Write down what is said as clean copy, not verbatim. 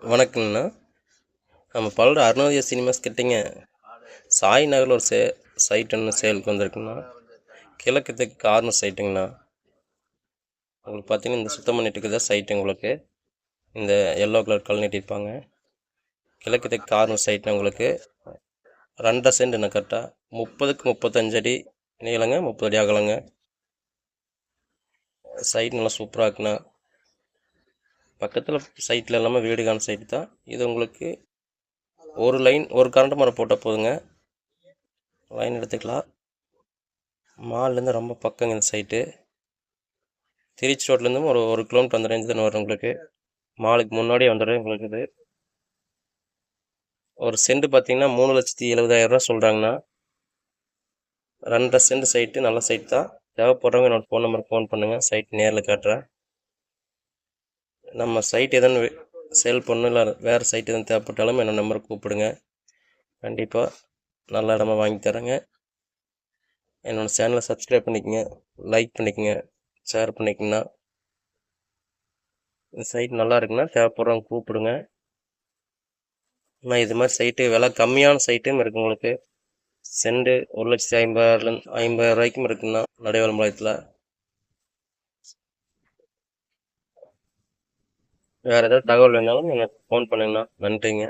வணக்கங்கண்ணா. நம்ம பல்லட அருணோதயா சினிமாஸ் கிட்டேங்க சாய் நகரில் ஒரு சைட் ஒன்று சேலுக்கு வந்திருக்குங்கண்ணா. கிழக்கு தெற்கு கார்னர் சைட்டுங்கண்ணா. உங்களுக்கு பார்த்தீங்கன்னா இந்த சுத்தம் பண்ணிட்டு இருக்குதா சைட்டு. உங்களுக்கு இந்த எல்லோ கலர் கல் நீட்டிருப்பாங்க. கிழக்கு தெற்கு கார்னர் சைட்டுனா உங்களுக்கு 2.5 சென்ட்ண்ணா. கரெக்டாக 30க்கு 35 அடி நீளங்க, 30 அடி அகலங்க. சைட் நல்லா சூப்பராக இருக்குண்ணா. பக்கத்தில் சைட்டில் எல்லாமே வீடுகான சைட்டு தான். இது உங்களுக்கு ஒரு லைன் ஒரு கரண்ட் மரம் போட்டால் போதுங்க, லைன் எடுத்துக்கலாம். மால்லேருந்து ரொம்ப பக்கங்க இந்த சைட்டு. திருச்சி ரோட்லேருந்து ஒரு கிலோமீட்டர் அந்த ரேஞ்சு தானே வரும் உங்களுக்கு. மாலுக்கு முன்னாடியே வந்துடும் உங்களுக்கு. இது ஒரு சென்ட் பார்த்தீங்கன்னா 3,70,000 சொல்கிறாங்கண்ணா. 2.5 சென்ட் சைட்டு, நல்ல சைட் தான். தேவைப்படுறவங்க என்னோடய ஃபோன் நம்பருக்கு ஃபோன் பண்ணுங்கள், சைட் நேரில் காட்டுறேன். நம்ம சைட் எதுன்னு சேல் பண்ணணும் இல்லை வேறு சைட் எதுவும் தேவைப்பட்டாலும் என்னோடய நம்பருக்கு கூப்பிடுங்க. கண்டிப்பாக நல்ல இடமா வாங்கி தரேங்க. என்னோடய சேனலை சப்ஸ்கிரைப் பண்ணிக்கங்க, லைக் பண்ணிக்கங்க, ஷேர் பண்ணிக்கங்கண்ணா. இந்த சைட் நல்லா இருக்குண்ணா, தேவைப்படுறவங்க கூப்பிடுங்க. ஆனால் இது மாதிரி சைட்டு விலை கம்மியான சைட்டும் இருக்குது உங்களுக்கு. சென்ட் 1,50,000 ரூபாய்க்கும் இருக்குண்ணா நடைவலம்பாளையத்தில். வேறு ஏதாவது தகவல் வேணாலும் நீங்கள் ஃபோன் பண்ணுங்கண்ணா. நன்றிங்க.